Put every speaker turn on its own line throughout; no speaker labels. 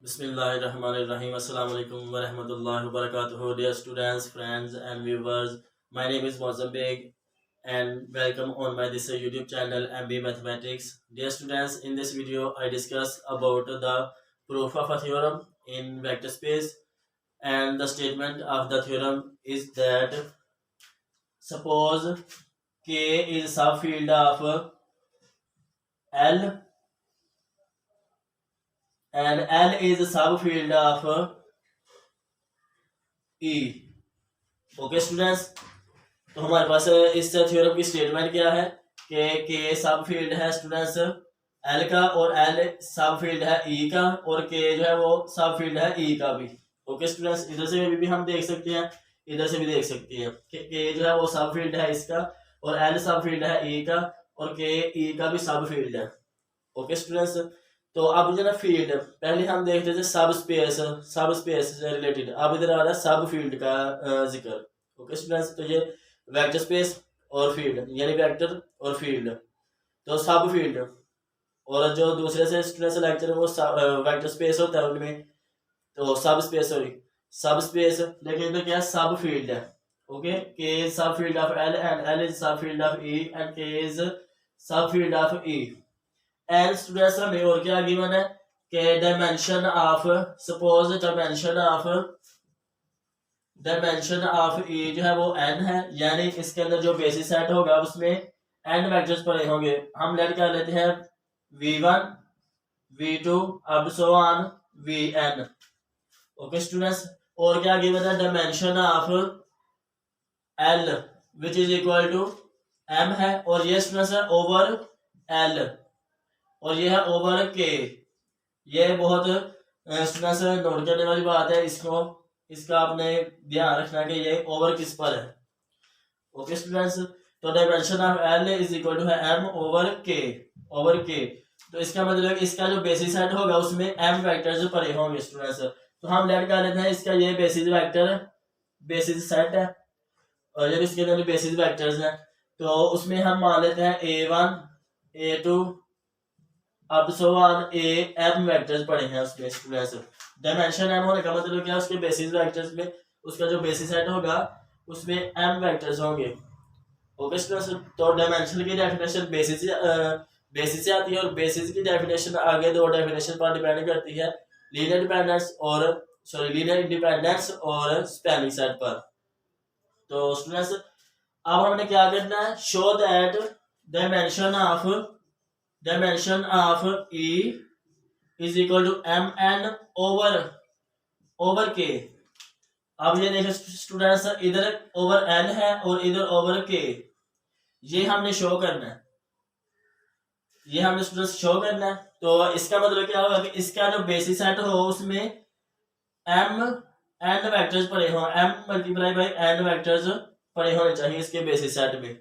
Bismillahirrahmanirrahim. Assalamu alaikum wa rahmatullahi wa barakatuh. Dear students, friends, and viewers, my name is Mozam Beg, and welcome on my this YouTube channel MB Mathematics. Dear students, in this video, I discuss about the proof of a theorem in vector space, and the statement of the theorem is that suppose K is subfield of L and L is subfield of E. Okay students, तो हमारे पास इस theorem की statement क्या है कि के सब field है स्टूडेंट्स एल का और एल सब फील्ड है ई का और के जो है वो सब फील्ड है ई का भी। ओके स्टूडेंट्स, इधर से भी हम देख सकते हैं, इधर से भी देख सकते हैं कि के जो है वो सब फील्ड है इसका और एल सब फील्ड है ई का और के ई का भी सब फील्ड है। ओके स्टूडेंट्स, तो अब जो ना फील्ड पहले हम देखते थे सब स्पेस से रिलेटेड, अब इधर आ रहा है सब फील्ड का जिक्र। ओके स्टूडेंट्स, तो ये वेक्टर स्पेस और फील्ड यानी वेक्टर और फील्ड, तो सब फील्ड और जो दूसरे से स्टूडेंट्स लेक्चर वो वेक्टर स्पेस होता है उनमें, तो सब स्पेस लेकिन तो क्या सब फील्ड है। Okay, K is subfield of L and L is subfield of E and K is subfield of E. And students हमें और क्या गिवन है कि dimension of suppose dimension of E जो है वो n है, यानी इसके अंदर जो बेसिस सेट होगा उसमें n वेक्टर्स पड़े होंगे। हम लेट कर लेते हैं v1 v2 अब so on vn। Okay students, और क्या गिवन है dimension of l which is equal to m है, और ये स्टूडेंट्स है ओवर l और ये है ओवर के। ये बहुत स्टूडेंट्स नोट करने वाली बात है, इसका आपने ध्यान रखना कि ये ओवर किस पर है। ओके स्टूडेंट्स, तो dimension of L is equal to है एम ओवर के। तो इसका मतलब इसका जो बेसिस सेट होगा उसमें एम वेक्टर्स पड़े होंगे स्टूडेंट्स। तो हम लेट कर लेते हैं इसका ये बेसिस सेट है और जब इसके अंदर बेसिस वेक्टर्स हैं तो उसमें हम मान लेते हैं a1 a2 अब so on A M vectors पड़े हैं उसमें स्टूडेंट्स। डायमेंशन एम होने का मतलब क्या है, उसके बेसिस वेक्टर्स में उसका जो बेसिस सेट होगा उसमें एम वेक्टर्स होंगे। ओके स्टूडेंट्स, तो डायमेंशन की डेफिनेशन बेसिस से आती है और बेसिस की डेफिनेशन आगे दो डेफिनेशन पर डिपेंड करती है, लीनियर इंडिपेंडेंस और स्पैनिंग सेट पर। तो स्टूडेंट्स अब हमने क्या करना है, show that dimension of E is equal to M N over K. अब ये देखो स्टूडेंट्स, इधर ओवर एन है और इधर ओवर के, ये हमने शो करना है, तो इसका मतलब क्या होगा कि इसका जो बेसिस सेट हो उसमें एम एन वेक्टर्स पड़े हो, M multiply by N vectors पड़े होने चाहिए इसके बेसिस सेट में।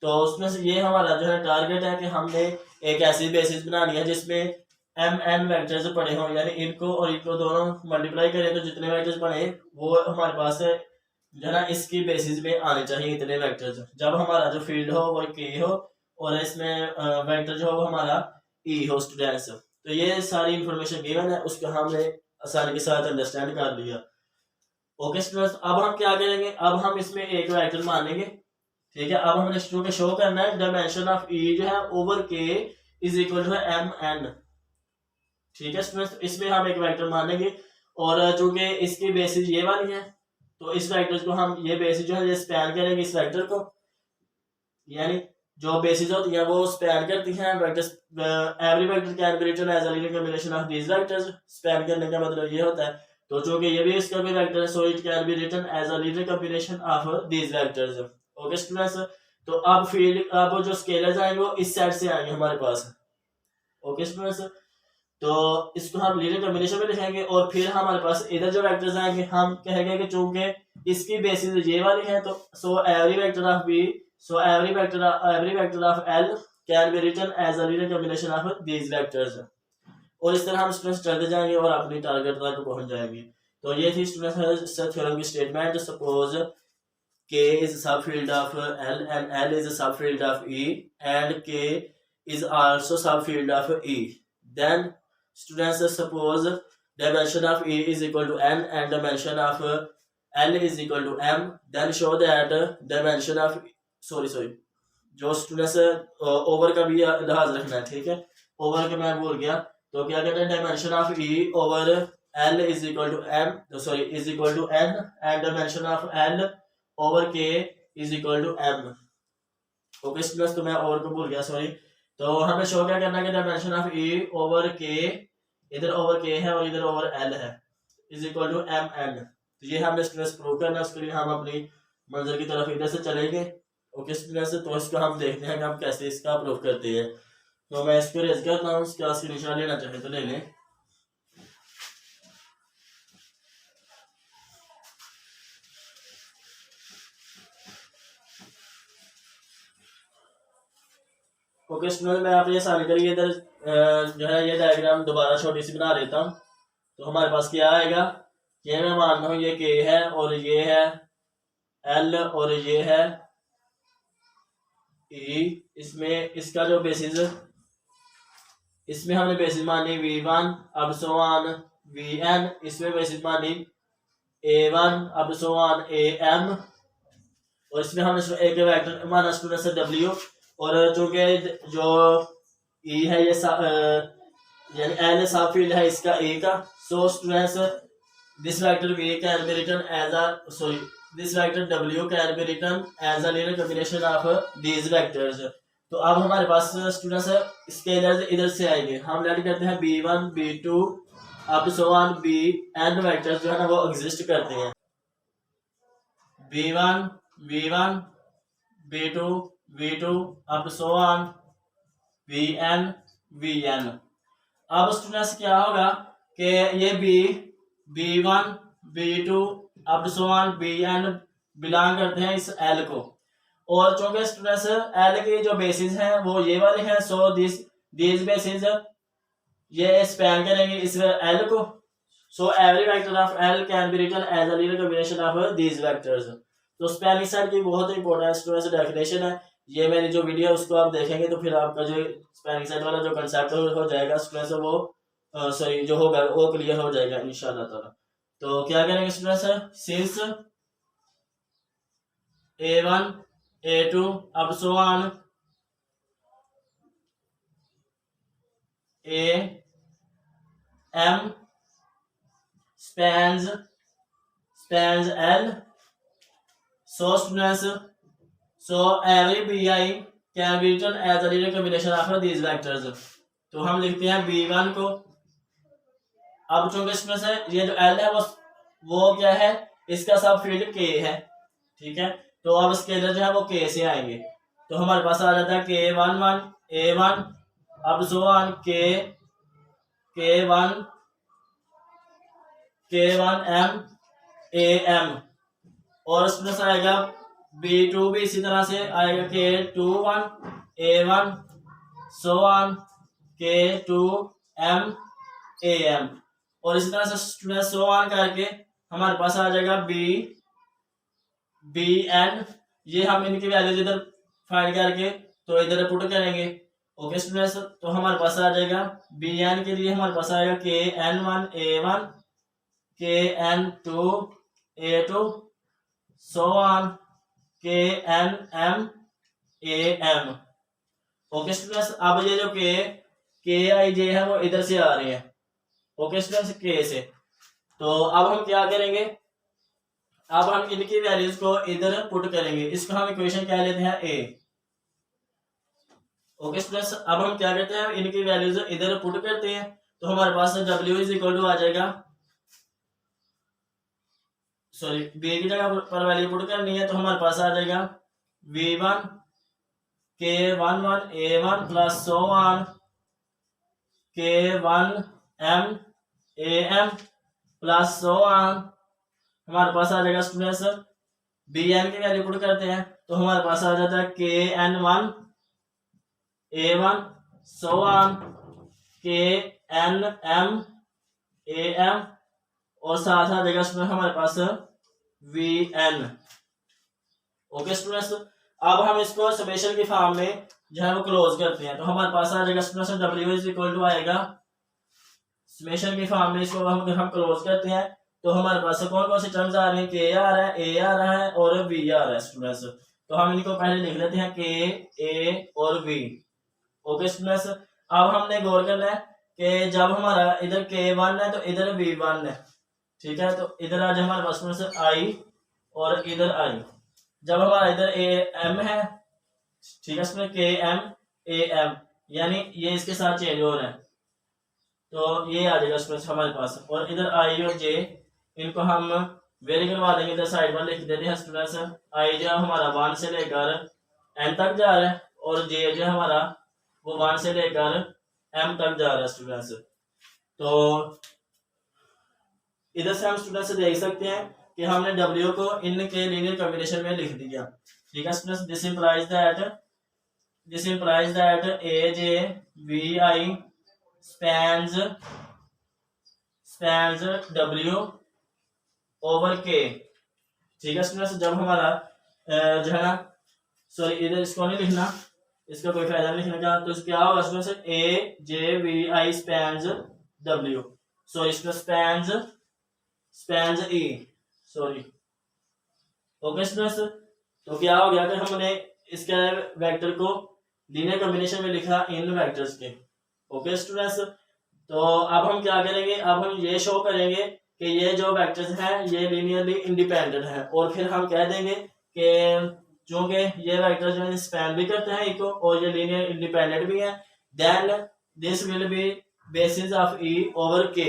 तो उसमें से ये हमारा जो है टारगेट है कि हमने एक ऐसी बेसिस बनानी है जिसमें एम एन वेक्टर्स पड़े हों, यानी इनको दोनों मल्टीप्लाई करें तो जितने वेक्टर्स पड़े वो हमारे पास जो है ना इसकी बेसिस में आने चाहिए इतने वेक्टर्स, जब हमारा जो फील्ड हो वो के हो और इसमें वेक्टर जो हो वो हमारा ई हो स्टूडेंट्स। तो ये सारी इंफॉर्मेशन गिवन है, उसको हमने आसानी के साथ अंडरस्टैंड कर लिया। ओके स्टूडेंट्स, अब हम क्या करेंगे, अब हम इसमें एक वेक्टर मानेंगे, ठीक है। अब हमने स्टूडेंट शो करना है डायमेंशन ऑफ ई जो है over K is equal to M N, ठीक है स्टूडेंट्स। इसमें हम एक वेक्टर मानेंगे और चूंकि इसकी बेसिस ये वाली है तो इस वेक्टर को हम ये बेसिस जो है ये स्पैन करेंगे इस वेक्टर को, यानी जो बेसिस होती है वो स्पैन करती हैं vectors. Every vector can be written as a linear combination of these vectors. Span करने का मतलब ये होता है, तो चूंकि ये भी इसका भी वेक्टर है so it can be written as a linear combination of these vectors. Okay students, तो अब जो स्केलर्स आएंगे वो इस साइड से आएंगे हमारे पास। ओके स्टूडेंट्स, तो इसको हम लीनियर कॉम्बिनेशन में लिखेंगे और फिर हमारे पास इधर जो वेक्टर्स आएंगे हम कहेंगे कि चूंकि इसकी बेसिस ये वाली है तो so every vector of L can be written as a linear combination of these vectors. और इस तरह हम स्टूडेंट्स चलते जाएंगे और अपनी टारगेट तक पहुंच जाएंगे। तो ये थी स्टूडेंट्स थ्योरम की statement. Suppose K is a subfield of L and L is a subfield of E and K is also subfield of E. Then students suppose dimension of E is equal to n and dimension of L is equal to m, then show that dimension of sorry जो students over का भी लिहाज रखना है, ठीक है, over का मैं भूल गया, तो क्या कहते हैं dimension of E over L is equal to M sorry is equal to N and dimension of L over K is equal to M. Okay students, तो मैं ओवर को भूल गया, सॉरी। तो हमें शो क्या करना है कि डायमेंशन ऑफ ई ओवर के, इधर ओवर के है और इधर ओवर एल है, is equal to M N. तो ये हमें स्टूडेंट्स प्रूव करना है, उसके लिए हम अपनी मंजिल की तरफ इधर से चलेंगे। ओके स्टूडेंट्स, तो इसको हम देखते हैं कि हम कैसे इसका प्रूव करते हैं। तो मैं इसको रेज करता हूँ, इसका स्क्रीनशॉट लेना चाहे तो ले लें। ओके स्टूडेंट, मैं आप ये सारे करिए इधर जो है ये डायग्राम दोबारा छोटी सी बना लेता हूँ। तो हमारे पास क्या आएगा, ये मैं मान रहा हूँ ये के है और ये है एल और ये है ई। इसमें इसका जो बेसिस, इसमें हमने बेसिस मानी v1 अब सो ऑन vn, इसमें बेसिस मानी a1 अब सो ऑन am, और इसमें हमने एक वेक्टर माना स्टूडेंट से w, और चूंकि जो e है ये यानी एल सब फील्ड है इसका ए का, so students this vector v can be written as a sorry this vector w can be written as a linear combination of these vectors. तो अब हमारे पास स्टूडेंट्स स्केलर्स इधर से आएंगे, हम लेट करते हैं b1 b2 अब सो ऑन bn वेक्टर्स जो है ना वो एग्जिस्ट करते हैं, b1 v1 b2 v2 अब सो ऑन vn vn। अब स्टूडेंट्स क्या होगा कि ये b1 b2 अब सो ऑन bn बिलोंग करते हैं इस l को, और चूंकि स्टूडेंट्स एल की जो बेसिस हैं वो ये वाले हैं, सो दिस बेसिस ये स्पैन करेंगे इस एल को, so every vector of L can be written as a linear combination of these vectors. तो स्पैनिंग सेट की बहुत इंपॉर्टेंट स्टूडेंट्स डेफिनेशन है, ये मेरी जो वीडियो उसको आप देखेंगे तो फिर आपका जो स्पैनिंग सेट वाला जो कंसेप्ट हो जाएगा स्टूडेंट्स वो सॉरी जो होगा वो क्लियर हो जाएगा इंशाल्लाह ताला। तो क्या करेंगे स्टूडेंट्स, सिंस a1 a2 अब so on a m spans l, so students so every bi can be written as a linear combination of these vectors। तो हम लिखते हैं b1 को, अब चूंकि इसमें से ये जो l है वो क्या है, इसका सब फील्ड k है, ठीक है, तो अब स्केलर जो है वो k से आएंगे, तो हमारे पास आ जाता है k11 a1 अब so on k1 m am, और स्टूडेंट्स आएगा b2 भी इसी तरह से आएगा k21 a1 so on k2 m am, और इसी तरह से स्टूडेंट सो ऑन करके हमारे पास आ जाएगा bn, ये हम इनकी वैल्यूज इधर फाइंड करके तो इधर पुट करेंगे। ओके स्टूडेंट्स, तो हमारे पास आ जाएगा bn के लिए हमारे पास आएगा kn1 a1 kn2 a2 so on knm am। Okay students, अब ये जो kij है वो इधर से आ रहे हैं, ओके स्टूडेंट्स k से, तो अब हम क्या करेंगे, अब हम इनकी वैल्यूज को इधर पुट करेंगे, इसको हम इक्वेशन क्या लेते हैं a। ओके स्टूडेंट्स, अब हम क्या करते हैं, इनकी वैल्यूज इधर पुट करते हैं, तो हमारे पास w इज इक्वल टू आ जाएगा, सॉरी b की जगह पर वैल्यू पुट करनी है, तो हमारे पास आ जाएगा v1 k11 a1 plus so on k1 m am plus so on, हमारे पास आ जाएगा स्टूडेंट्स bn की वैल्यू पुट करते हैं, तो हमारे पास आ जाता है kn1 a1 so on knm am, और साथ आ जाएगा स्टूडेंट हमारे पास vn। ओके स्टूडेंट्स, अब हम इसको समेशन की फॉर्म में जो है वो क्लोज करते हैं, तो हमारे पास आ जाएगा students w is equal to आएगा समेशन की फॉर्म में इसको हम क्लोज करते हैं तो हमारे पास कौन कौन से टर्म्स आ रहे हैं, के आ रहा है, ए आ रहा है और वी आ रहा है स्टूडेंट्स। तो हम इनको पहले लिख लेते हैं के, ए और वी। ओके स्टूडेंट्स, अब हमने गौर करना है कि जब हमारा इधर के वन है तो इधर वी वन है, ठीक है। तो इधर आज हमारे पास स्टूडेंट्स आई और इधर आई। जब हमारा इधर ए एम है, ठीक है, इसमें के एम ए एम, यानी ये इसके साथ चेंज हो रहा है, तो ये आ जाएगा स्टूडेंट्स हमारे पास। और इधर आई और जे, इनको हम वेरी करवा देंगे, इधर साइड पर लिख देते हैं स्टूडेंट्स। आई जो हमारा 1 से लेकर एन तक जा रहा है और जे जो हमारा वो 1 से लेकर एम तक जा रहा है स्टूडेंट्स। तो इधर से हम स्टूडेंट्स देख सकते हैं कि हमने डब्ल्यू को इनके लीनियर कॉम्बिनेशन में लिख दिया, ठीक है students. This implies that a J we i spans W over K, ठीक है स्टूडेंट्स। जब हमारा जो है ना, सॉरी इधर इसको नहीं लिखना, इसका कोई फायदा नहीं लिखने का, तो क्या होगा students, a J we i spans W, sorry spans E, sorry. Okay students, तो क्या हो गया कि हमने इसके वेक्टर को लीनियर कॉम्बिनेशन में लिखा इन वेक्टर्स के। ओके स्टूडेंट्स, तो अब हम क्या करेंगे, अब हम ये शो करेंगे कि ये जो वेक्टर्स हैं ये लीनियरली इंडिपेंडेंट हैं, और फिर हम कह देंगे कि चूंकि ये वेक्टर जो है स्पैन भी करते हैं इको और ये लीनियर इंडिपेंडेंट भी है, then this will be basis of E over K.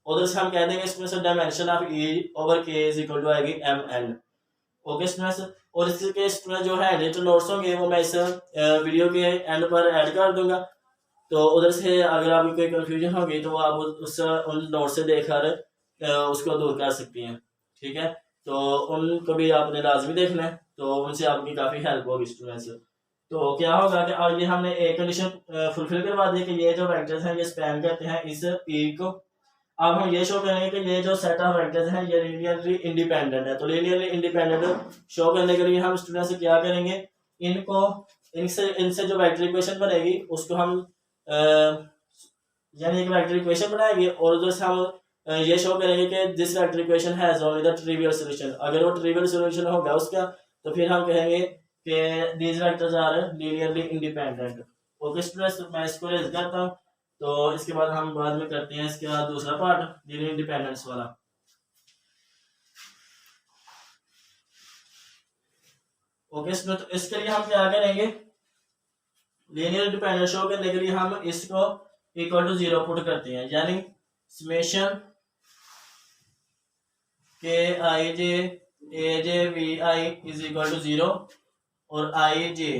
उधर से हम कह देंगे इसमें dimension of E over K is equal to आएगी एम एन। ओके स्टूडेंट्स, और इसके स्टूडेंट जो है रिटन नोट्स होंगे वो मैं इस वीडियो के एंड पर ऐड कर दूंगा, तो उधर से अगर आपकी कोई कंफ्यूजन होगी तो आप उन नोट से देखकर उसको दूर कर सकती हैं, ठीक है। तो उनको भी आपने लाजमी देखना है, तो उनसे आपकी काफ़ी हेल्प होगी स्टूडेंट्स। तो क्या होगा कि अब ये हमने एक कंडीशन फुलफिल करवा दी कि ये जो वेक्टर्स हैं ये स्पैन करते हैं इस ई को। अब हम ये शो करेंगे कि ये जो सेट ऑफ वेक्टर्स हैं ये लीनियरली इंडिपेंडेंट है। तो लीनियरली इंडिपेंडेंट शो करने के लिए हम स्टूडेंट्स क्या करेंगे, इनसे जो वेक्टर इक्वेशन बनेगी उसको हम यानी एक वेक्टर इक्वेशन बनाएंगे और उधर से हम ये शो करेंगे कि this vector equation has only the trivial solution. अगर वो ट्रिवियल सॉल्यूशन होगा उसका तो फिर हम कहेंगे कि these vectors are linearly independent. Okay students, मैं इसको रेज करता हूँ, तो इसके बाद हम बाद में करते हैं इसके बाद दूसरा पार्ट लीनियर इंडिपेंडेंस वाला। ओके स्टूडेंट, तो इसके लिए हम क्या करेंगे, लीनियर इंडिपेंडेंस शो करने के लिए हम इसको इक्वल टू 0 पुट करते हैं, यानी समेशन के I J A J we I is equal to 0 और आई जे।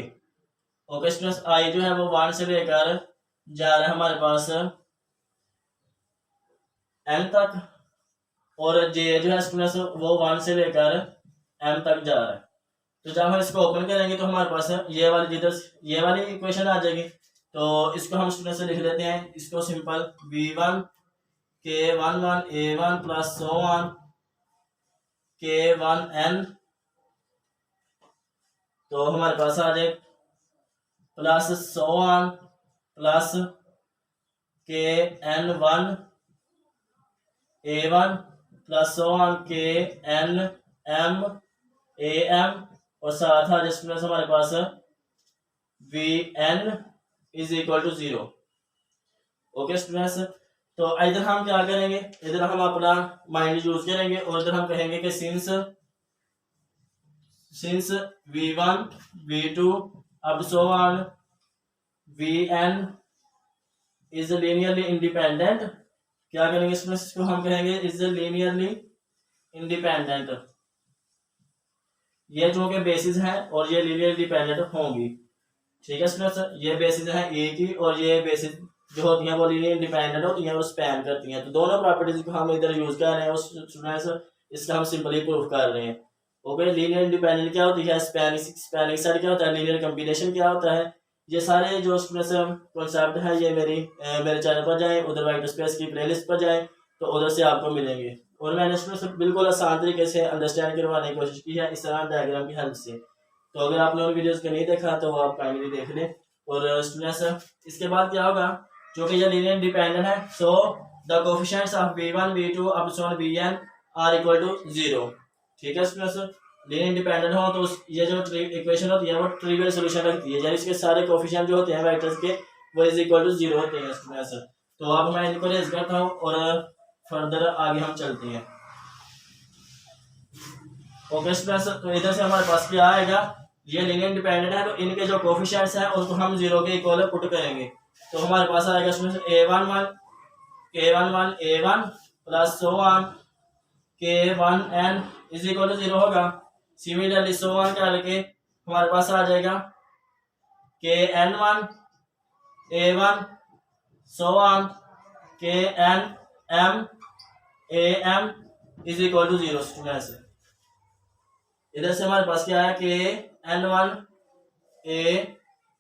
ओके स्टूडेंट्स, आई जो है वो 1 से लेकर जा रहा है हमारे पास एन तक, और जे जो है स्टूडेंट्स वो 1 से लेकर एम तक जा रहा है। तो जब हम इसको ओपन करेंगे तो हमारे पास ये वाली जिधर ये वाली इक्वेशन आ जाएगी, तो इसको हम स्टूडेंट से लिख लेते हैं, इसको simple v1 k11 a1 plus so on k1n, तो हमारे पास आ जाए plus so on plus kn1 a1 plus so on knm am, और साथ आ जाए हमारे पास vn is equal to 0। Okay students, तो इधर हम क्या करेंगे, इधर हम अपना माइंड यूज करेंगे और इधर हम कहेंगे कि सिंस v1 v2 अब so on vn is linearly independent, क्या करेंगे स्टूडेंट्स, इसको हम कहेंगे इज लीनियरली इंडिपेंडेंट। ये जो के बेसिस हैं और ये लीनियर डिपेंडेंट होंगी, ठीक है स्टूडेंट्स। ये बेसिस हैं ए की और ये बेसिस जो होती हैं वो लीनियर इंडिपेंडेंट होती हैं और स्पैन करती हैं। तो दोनों प्रॉपर्टीज को हम इधर यूज कर रहे हैं स्टूडेंट्स, इसका हम सिंपली प्रूफ कर रहे हैं। ओके, लीनियर इंडिपेंडेंट क्या होती है, स्पैनिंग सेट क्या होता है, लीनियर कॉम्बिनेशन क्या होता है, ये सारे जो स्टूडेंट्स कॉन्सेप्ट है ये मेरे चैनल पर जाएं, उधर वेक्टर स्पेस की प्लेलिस्ट पर जाएं तो उधर से आपको मिलेंगे। और मैंने इसमें बिल्कुल आसान तरीके से अंडरस्टैंड करवाने की कोशिश की है इस तरह डायग्राम की हेल्प से। तो अगर आपने उन वीडियोस को नहीं देखा तो वो आप काइंडली देख लें। और स्टूडेंट्स इसके बाद क्या होगा, जो कि ये लीनियर इंडिपेंडेंट है, so the coefficients of v1 v2 up to vn are equal to 0। ठीक है स्टूडेंट्स, लीनियर इंडिपेंडेंट हो तो ये जो इक्वेशन होती है वो ट्रिवियल सॉल्यूशन रखती है, यानी इसके सारे कोफिशिएंट जो होते हैं वेक्टर्स के वो इज इक्वल टू 0 होते हैं स्टूडेंट्स। तो अब मैं इनको रेज करता हूँ और फर्दर आगे हम चलते हैं। ओके स्टूडेंट्स, तो इधर से हमारे पास क्या आएगा, ये लीनियर इंडिपेंडेंट है तो इनके जो कोफिशिएंट्स हैं उनको हम 0 के इक्वल पुट करेंगे। तो हमारे पास आएगा students a11 a1 plus so on k1n is equal to 0 होगा। सिमिलरली सो ऑन करके हमारे पास आ जाएगा kn1 a1 so on kn m is equal to 0 students. इधर से हमारे पास क्या है कि n1 a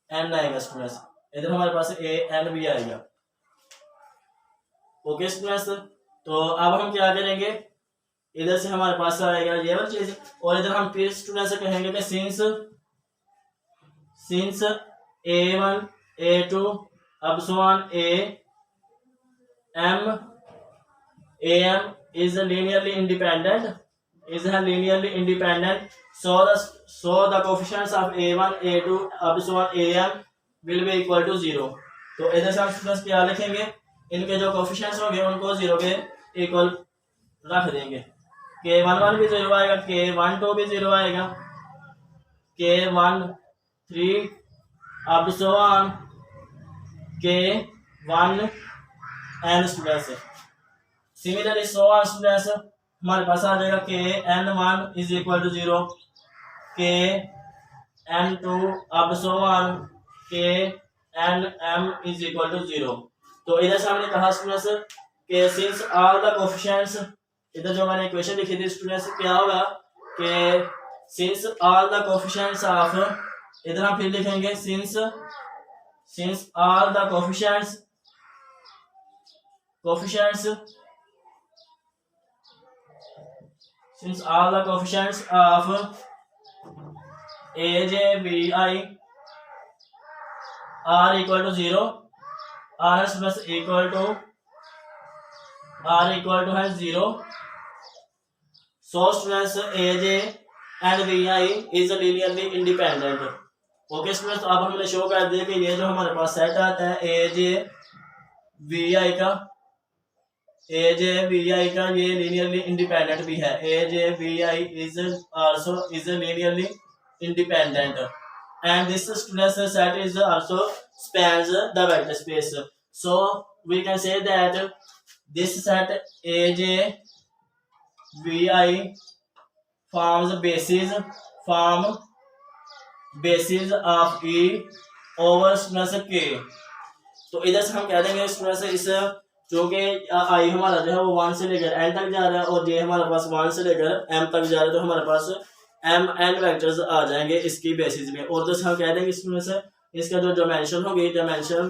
n आएगा स्टूडेंट्स, इधर हमारे पास a n भी आएगा। ओके स्टूडेंट्स, तो अब हम क्या करेंगे, इधर से हमारे पास आएगा ये वाली चीज और इधर हम फिर स्टूडेंट से कहेंगे कि सिंस a1 a2 अब so on am is linearly independent so the coefficients of a1 a2 up to am will be equal to 0। तो इधर से हम स्टूडेंट्स क्या लिखेंगे, इनके जो कोफिशिएंट्स होंगे उनको 0 के इक्वल रख देंगे। k11 भी 0 आएगा, k12 भी 0 आएगा, k13 अब so on k1n students. Similarly so on students हमारे पास आ जाएगा kn1 is equal to 0, kn2 अब so on knm is equal to 0। तो इधर से हमने कहा स्टूडेंट्स कि सिंस ऑल द कोफिशिएंट्स, इधर जो मैंने इक्वेशन लिखी थी स्टूडेंट्स क्या होगा कि since all the coefficients of, इधर हम फिर लिखेंगे since all the coefficients since all the coefficients of aj bi are equal to 0, rs plus equal to है 0, so students aj and bi is linearly independent। Okay students, अब हमने show कर दिया कि ये जो हमारे पास सेट आता है aj bi का ये लीनियरली इंडिपेंडेंट भी है। aj bi is also linearly independent and this students set is also spans the vector space, so we can say that this set aj bi forms basis of e over students k। तो इधर से हम कह देंगे students इस जो कि आई हमारा जो है वो 1 से लेकर n तक जा रहा है और ये हमारे पास 1 से लेकर m तक जा रहा है, तो हमारे पास mn वेक्टर्स आ जाएंगे इसकी बेसिस में। और तो हम कह देंगे इसमें से इसका जो डायमेंशन होगी, dimension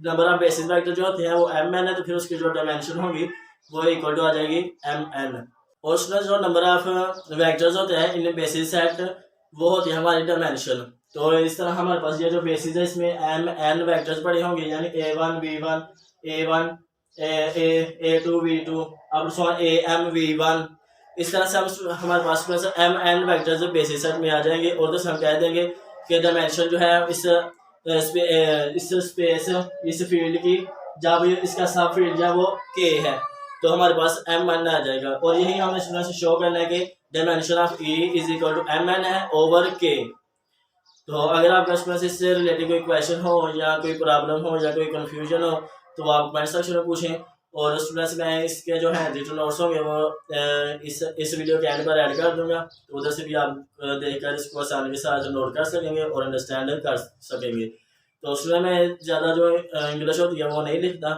number of basis vector जो होते हैं वो mn है, तो फिर उसकी जो डायमेंशन होगी वो इक्वल टू आ जाएगी mn। और उसमें जो नंबर ऑफ वेक्टर्स होते हैं इन बेसिस सेट वो होती है हमारी डायमेंशन। तो इस तरह हमारे पास ये जो बेसिस है इसमें mn वेक्टर्स पड़े होंगे, यानी a1 v1 a1 a2 v2 अब सो am v1, इस तरह से हम हमारे पास mn वेक्टर्स बेसिस सेट में आ जाएंगे। और तो हम कह देंगे कि डायमेंशन जो है इस स्पेस इस फील्ड की जब इसका सब फील्ड है वो k है, तो हमारे पास mn आ जाएगा। और यही हमने स्टूडेंट से शो करना है कि dimension of e is equal to mn है ओवर k। तो अगर आपका स्टूडेंट इससे रिलेटेड कोई क्वेश्चन हो या कोई प्रॉब्लम हो या कोई कंफ्यूजन हो तो आप कमेंट सेक्शन में पूछें। और स्टूडेंट्स मैं इसके जो है डिजिटल नोट्स होंगे वो इस वीडियो के एंड पर ऐड कर दूंगा, तो उधर से भी आप देखकर इसको आसानी के साथ नोट कर सकेंगे और अंडरस्टैंड कर सकेंगे। तो स्टूडेंट में ज़्यादा जो इंग्लिश होती है वो नहीं लिखता,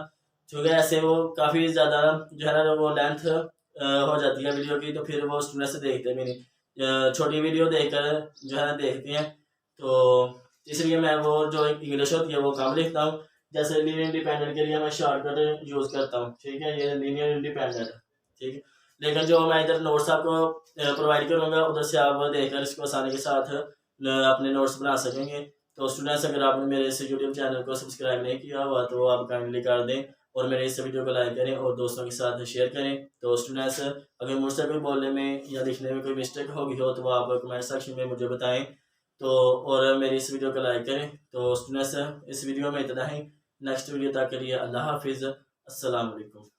क्योंकि ऐसे वो काफ़ी ज़्यादा जो है ना वो लेंथ हो जाती है वीडियो की, तो फिर वो स्टूडेंट से देखते भी नहीं, छोटी वीडियो देखकर जो है ना देखते हैं, तो इसलिए मैं वो जो इंग्लिश होती है वो कम लिखता हूँ। जैसे लीनियर इंडिपेंडेंट के लिए मैं शॉर्टकट यूज़ करता हूँ, ठीक है, ये लीनियर इंडिपेंडेंट, ठीक है। लेकिन जो मैं इधर नोट्स आपको प्रोवाइड करूँगा उधर से आप देखकर इसको आसानी के साथ अपने नोट्स बना सकेंगे। तो स्टूडेंट्स अगर आपने मेरे इस यूट्यूब चैनल को सब्सक्राइब नहीं किया हुआ तो आप काइंडली कर दें और मेरे इस वीडियो को लाइक करें और दोस्तों के साथ शेयर करें। तो स्टूडेंट्स, अगर मुझसे कोई बोलने में या लिखने में कोई मिस्टेक होगी हो तो वो आप कमेंट सेक्शन में मुझे बताएं। तो और मेरी इस वीडियो को लाइक करें। तो स्टूडेंट्स, इस वीडियो में इतना ही। नेक्स्ट वीडियो तक के लिए अल्लाह हाफिज़, अस्सलाम वालेकुम।